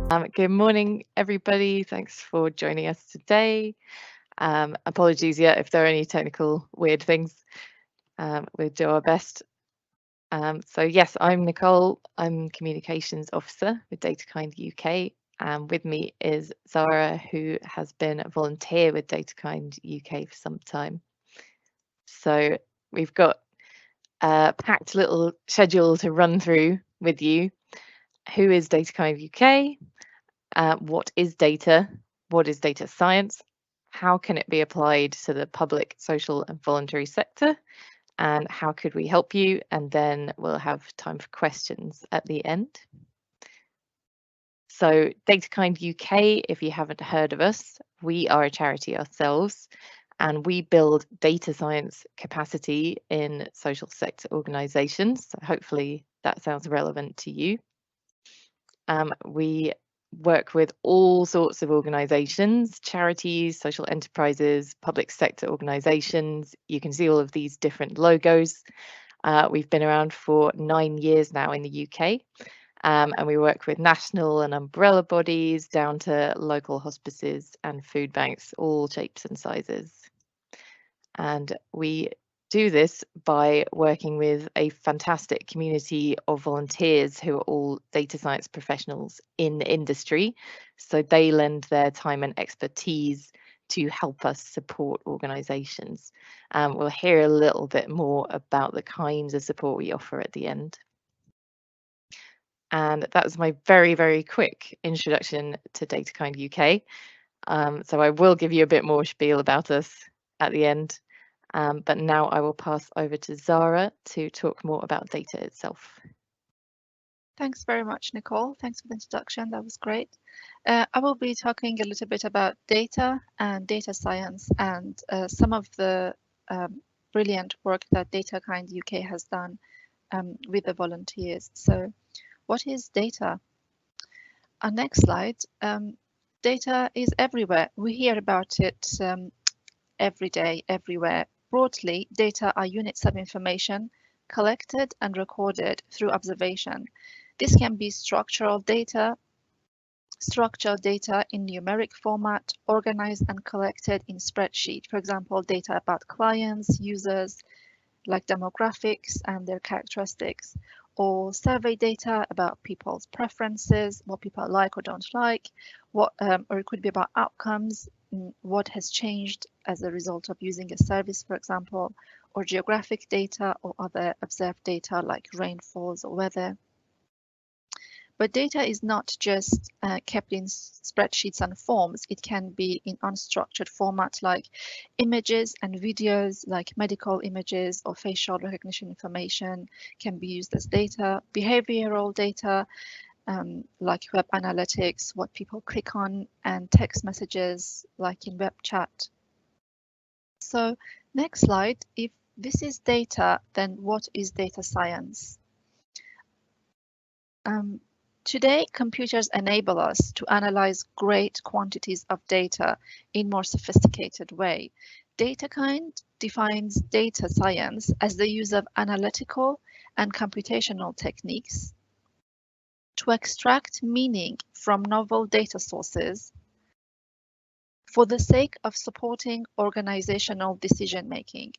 Good morning, everybody. Thanks for joining us today. Apologies, if there are any technical weird things. We'll do our best. So yes, I'm Nicole. I'm Communications Officer with DataKind UK. And with me is Zara, who has been a volunteer with DataKind UK for some time. So we've got a packed little schedule to run through with you. Who is DataKind UK? What is data? What is data science? How can it be applied to the public, social and voluntary sector? And how could we help you? And then we'll have time for questions at the end. So DataKind UK, if you haven't heard of us, we are a charity ourselves and we build data science capacity in social sector organisations. So hopefully that sounds relevant to you. We work with all sorts of organisations, charities, social enterprises, public sector organisations. You can see all of these different logos. We've been around for 9 years now in the UK, and we work with national and umbrella bodies down to local hospices and food banks, all shapes and sizes. And we do this by working with a fantastic community of volunteers who are all data science professionals in industry. So they lend their time and expertise to help us support organisations. We'll hear a little bit more about the kinds of support we offer at the end. And that was my very, very quick introduction to DataKind UK. So I will give you a bit more spiel about us at the end. But now I will pass over to Zara to talk more about data itself. Thanks very much, Nicole. Thanks for the introduction. That was great. I will be talking a little bit about data and data science and some of the brilliant work that DataKind UK has done with the volunteers. So what is data? Our next slide. Data is everywhere. We hear about it every day, everywhere. Broadly, data are units of information collected and recorded through observation. This can be structural data in numeric format, organized and collected in spreadsheet. For example, data about clients, users, like demographics and their characteristics, or survey data about people's preferences, what people like or don't like, or it could be about outcomes, what has changed as a result of using a service, for example, or geographic data or other observed data like rainfalls or weather. But data is not just kept in spreadsheets and forms. It can be in unstructured format like images and videos, like medical images or facial recognition information can be used as data. Behavioral data, like web analytics, what people click on, and text messages like in web chat. So next slide, if this is data, then what is data science? Today, computers enable us to analyze great quantities of data in more sophisticated way. DataKind defines data science as the use of analytical and computational techniques to extract meaning from novel data sources for the sake of supporting organizational decision making.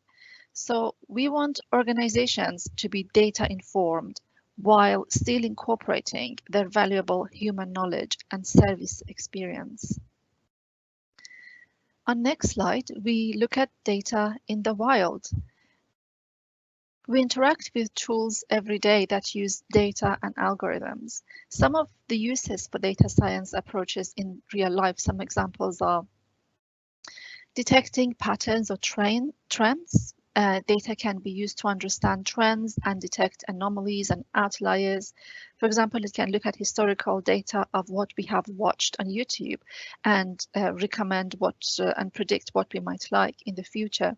So we want organizations to be data informed while still incorporating their valuable human knowledge and service experience. On next slide, we look at data in the wild. We interact with tools every day that use data and algorithms. Some of the uses for data science approaches in real life, some examples are detecting patterns or trends. Data can be used to understand trends and detect anomalies and outliers. For example, it can look at historical data of what we have watched on YouTube and recommend and predict what we might like in the future.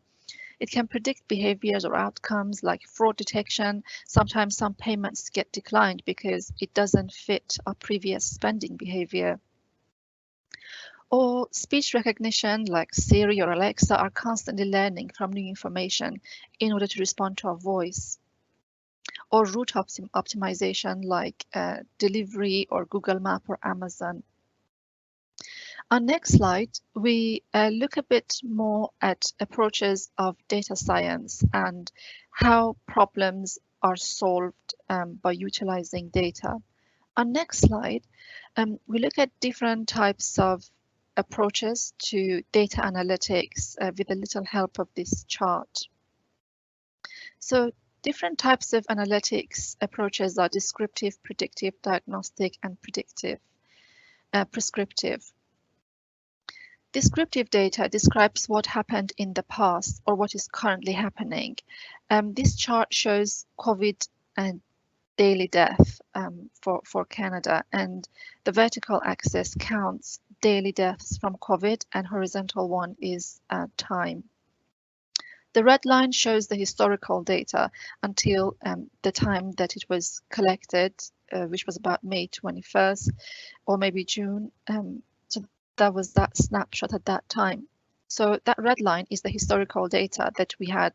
It can predict behaviors or outcomes like fraud detection. Sometimes some payments get declined because it doesn't fit our previous spending behavior. Or speech recognition like Siri or Alexa are constantly learning from new information in order to respond to our voice. or route optimization like delivery or Google Map or Amazon. On next slide, we look a bit more at approaches of data science and how problems are solved by utilizing data. On next slide, we look at different types of approaches to data analytics with a little help of this chart. So different types of analytics approaches are descriptive, predictive, diagnostic, and prescriptive. Descriptive data describes what happened in the past or what is currently happening. This chart shows COVID and daily death for Canada, and the vertical axis counts daily deaths from COVID and horizontal one is time. The red line shows the historical data until the time that it was collected, which was about May 21st or maybe June. So that was that snapshot at that time. So that red line is the historical data that we had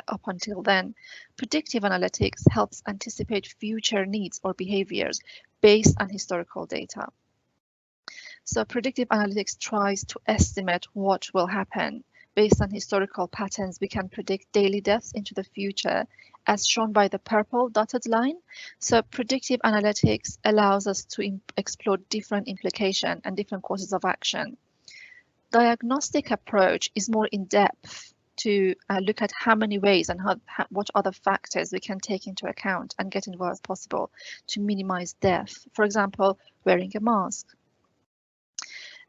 up until then. Predictive analytics helps anticipate future needs or behaviors based on historical data. So predictive analytics tries to estimate what will happen. Based on historical patterns, we can predict daily deaths into the future, as shown by the purple dotted line. So predictive analytics allows us to explore different implications and different courses of action. Diagnostic approach is more in depth to look at how many ways and what other factors we can take into account and get involved as possible to minimize death. For example, wearing a mask.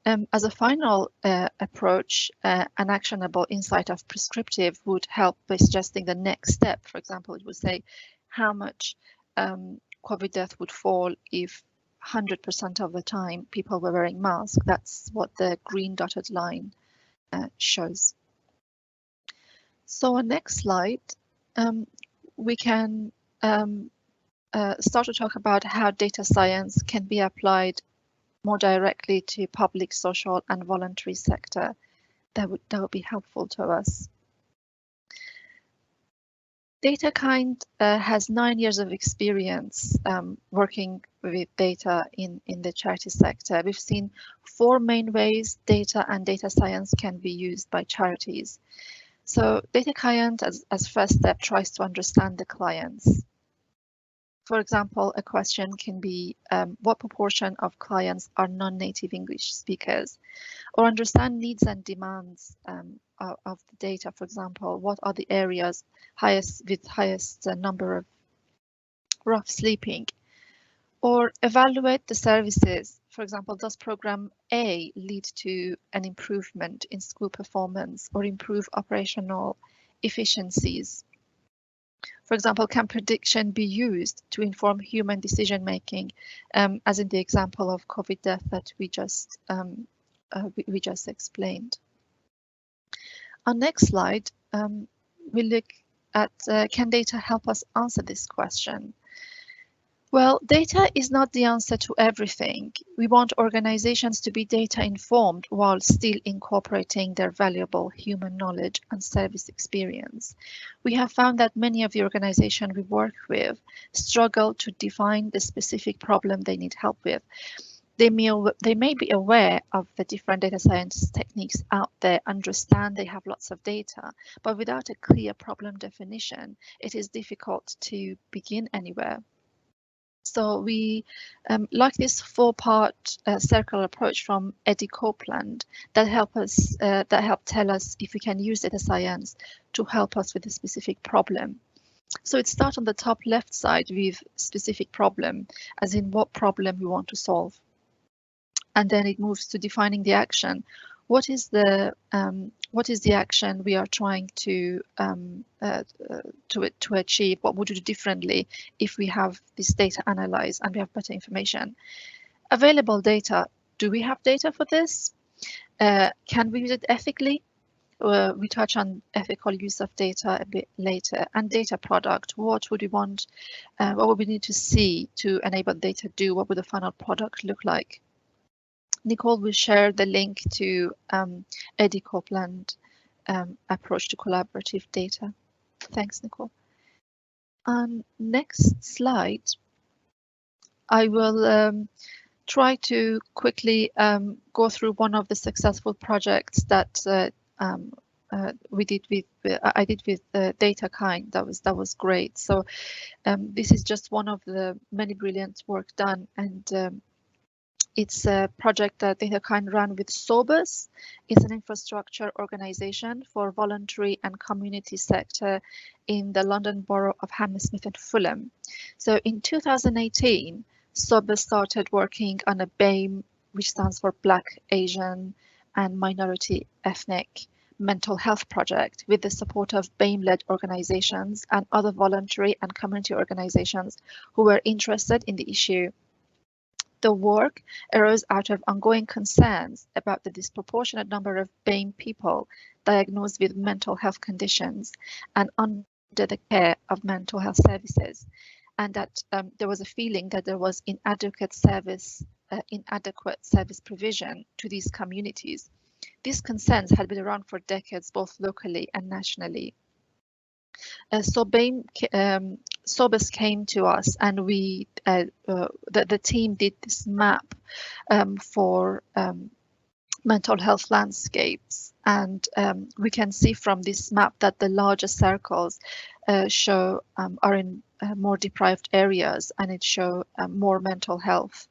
As a final approach, an actionable insight of prescriptive would help by suggesting the next step. For example, it would say how much COVID death would fall if 100% of the time people were wearing masks. That's what the green dotted line shows. So on next slide, we can start to talk about how data science can be applied more directly to public, social, and voluntary sector. That would be helpful to us. DataKind has 9 years of experience working with data in the charity sector. We've seen 4 main ways data and data science can be used by charities. So DataKind, as first step, tries to understand the clients. For example, a question can be what proportion of clients are non-native English speakers, or understand needs and demands of the data. For example, what are the areas with highest number of rough sleeping, or evaluate the services. For example, does program A lead to an improvement in school performance or improve operational efficiencies? For example, can prediction be used to inform human decision making, as in the example of COVID death that we just explained? On next slide, we look at can data help us answer this question? Well, data is not the answer to everything. We want organizations to be data informed while still incorporating their valuable human knowledge and service experience. We have found that many of the organizations we work with struggle to define the specific problem they need help with. They may be aware of the different data science techniques out there, understand they have lots of data, but without a clear problem definition, it is difficult to begin anywhere. So we like this 4-part circle approach from Eddie Copeland that help tell us if we can use data science to help us with a specific problem. So it starts on the top left side with specific problem, as in what problem we want to solve. And then it moves to defining the action. What is the action we are trying to achieve? What would we do differently if we have this data analyzed and we have better information? Available data. Do we have data for this? Can we use it ethically? We touch on ethical use of data a bit later. And data product. What would we want? What would we need to see to enable data to do? What would the final product look like? Nicole will share the link to Eddie Copeland approach to collaborative data. Thanks, Nicole. On next slide, I will try to quickly go through one of the successful projects that we did with I did with DataKind. That was great. So this is just one of the many brilliant work done, and it's a project that DataKind ran with SOBUS. It's an infrastructure organization for voluntary and community sector in the London Borough of Hammersmith and Fulham. So in 2018, SOBUS started working on a BAME, which stands for Black, Asian and Minority Ethnic Mental Health Project, with the support of BAME-led organizations and other voluntary and community organizations who were interested in the issue. The work arose out of ongoing concerns about the disproportionate number of BAME people diagnosed with mental health conditions and under the care of mental health services, and that there was a feeling that there was inadequate service provision to these communities. These concerns had been around for decades, both locally and nationally. So BAME, SOBUS came to us, and we, the team did this map for mental health landscapes, and we can see from this map that the larger circles show are in more deprived areas, and it show more mental health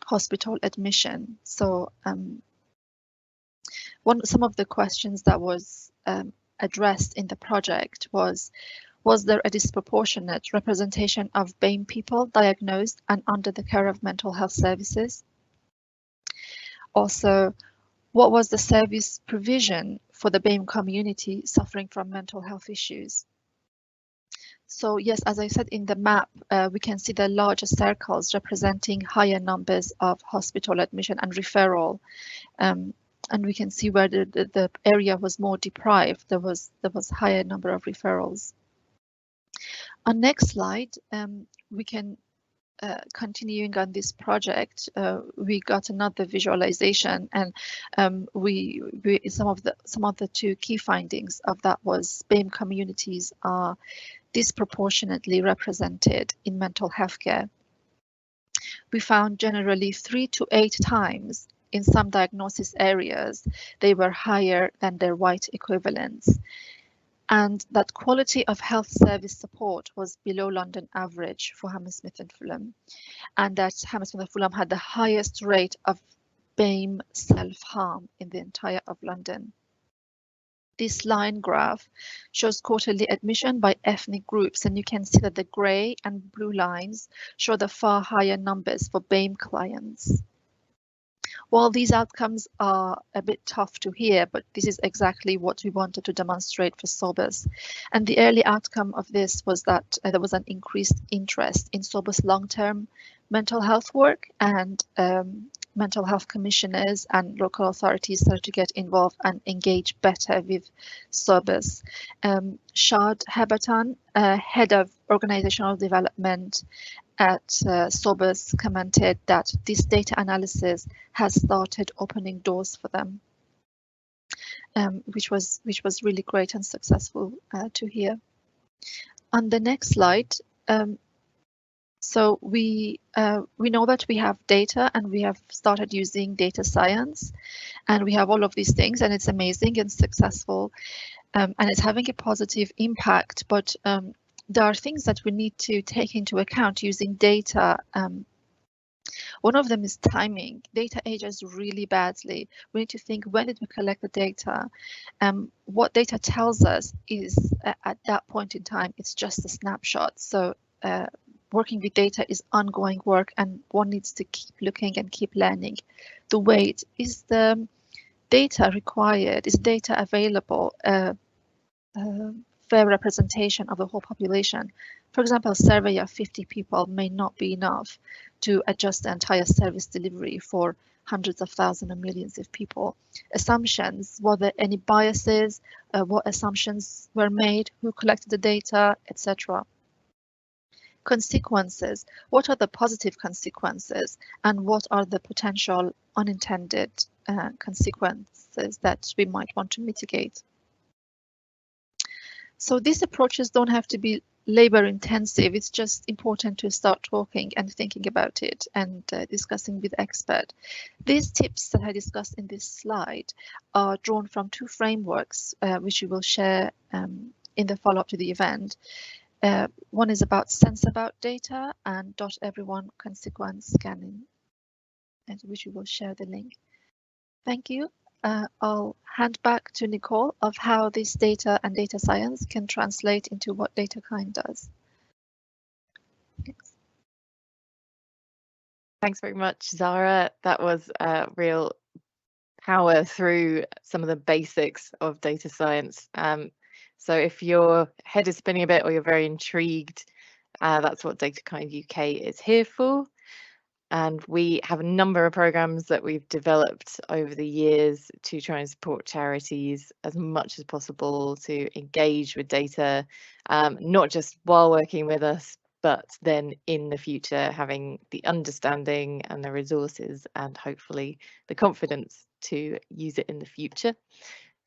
hospital admission. So some of the questions that was addressed in the project was there a disproportionate representation of BAME people diagnosed and under the care of mental health services? Also, what was the service provision for the BAME community suffering from mental health issues? So yes, as I said in the map, we can see the larger circles representing higher numbers of hospital admission and referral. And we can see where the area was more deprived, there was higher number of referrals. On next slide, we can continuing on this project, we got another visualization, and some of the two key findings of that was BAME communities are disproportionately represented in mental health care. We found generally 3 to 8 times in some diagnosis areas, they were higher than their white equivalents, and that quality of health service support was below London average for Hammersmith and Fulham, and that Hammersmith and Fulham had the highest rate of BAME self-harm in the entire of London. This line graph shows quarterly admission by ethnic groups, and you can see that the grey and blue lines show the far higher numbers for BAME clients. While these outcomes are a bit tough to hear, but this is exactly what we wanted to demonstrate for SOBUS. And the early outcome of this was that there was an increased interest in SOBUS long-term mental health work, and mental health commissioners and local authorities started to get involved and engage better with SOBUS. Shad Hebatan, head of organizational development at SOBUS, commented that this data analysis has started opening doors for them, which was really great and successful to hear. On the next slide, so we know that we have data, and we have started using data science, and we have all of these things, and it's amazing and successful, and it's having a positive impact, but there are things that we need to take into account using data. One of them is timing. Data ages really badly. We need to think, when did we collect the data? What data tells us is at that point in time, it's just a snapshot. So working with data is ongoing work, and one needs to keep looking and keep learning. The wait, is the data required? Is data available? Fair representation of the whole population. For example, a survey of 50 people may not be enough to adjust the entire service delivery for hundreds of thousands and millions of people. Assumptions, were there any biases, what assumptions were made, who collected the data, etc. Consequences, what are the positive consequences, and what are the potential unintended consequences that we might want to mitigate? So these approaches don't have to be labor intensive. It's just important to start talking and thinking about it and discussing with expert. These tips that I discussed in this slide are drawn from two frameworks, which we will share in the follow-up to the event. One is about sense about data and .everyone consequence scanning, and which we will share the link. Thank you. I'll hand back to Nicole of how this data and data science can translate into what DataKind does. Thanks. Thanks very much, Zara. That was a real power through some of the basics of data science. So if your head is spinning a bit or you're very intrigued, that's what DataKind UK is here for. And we have a number of programs that we've developed over the years to try and support charities as much as possible to engage with data, not just while working with us, but then in the future having the understanding and the resources and hopefully the confidence to use it in the future.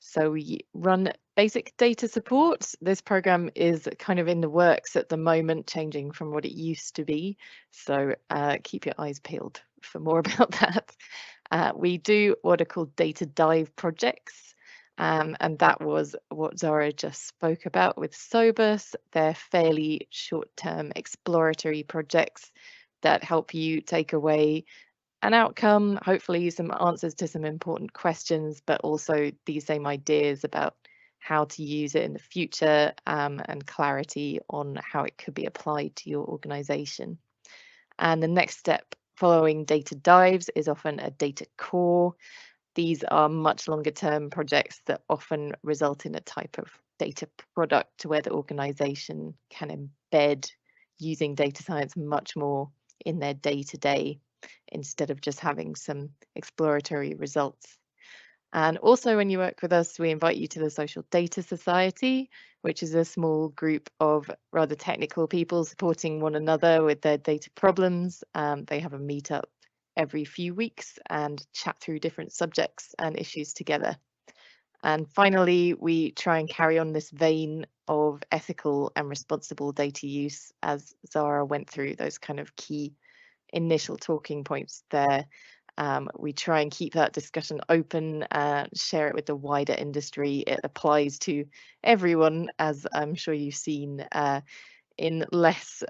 So we run basic data support. This program is kind of in the works at the moment, changing from what it used to be. So keep your eyes peeled for more about that. We do what are called data dive projects. And that was what Zara just spoke about with Sobus. They're fairly short-term exploratory projects that help you take away an outcome, hopefully some answers to some important questions, but also these same ideas about how to use it in the future and clarity on how it could be applied to your organization. And the next step following data dives is often a data core. These are much longer term projects that often result in a type of data product where the organization can embed using data science much more in their day-to-day instead of just having some exploratory results. And also when you work with us, we invite you to the Social Data Society, which is a small group of rather technical people supporting one another with their data problems. They have a meetup every few weeks and chat through different subjects and issues together. And finally, we try and carry on this vein of ethical and responsible data use, as Zara went through those kind of key initial talking points there. We try and keep that discussion open, share it with the wider industry. It applies to everyone, as I'm sure you've seen in less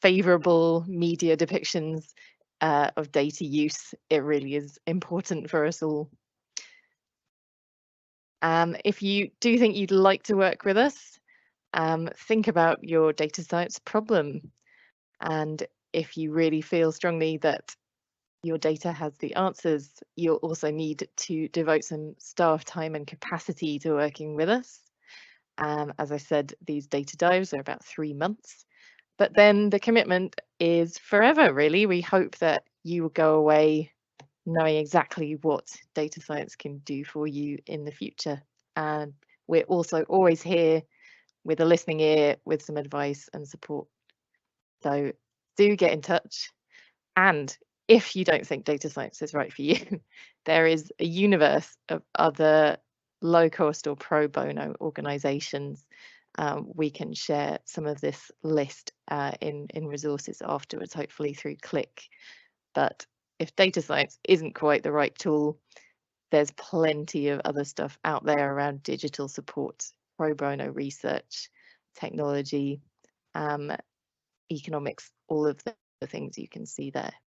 favourable media depictions of data use. It really is important for us all. If you do think you'd like to work with us, think about your data science problem. And if you really feel strongly that your data has the answers, you'll also need to devote some staff time and capacity to working with us. As I said, these data dives are about 3 months, but then the commitment is forever, really. We hope that you will go away knowing exactly what data science can do for you in the future. And we're also always here with a listening ear, with some advice and support. So do get in touch. And if you don't think data science is right for you, there is a universe of other low cost or pro bono organizations. We can share some of this list in resources afterwards, hopefully through Click. But if data science isn't quite the right tool, there's plenty of other stuff out there around digital support, pro bono research, technology, economics, all of the things you can see there.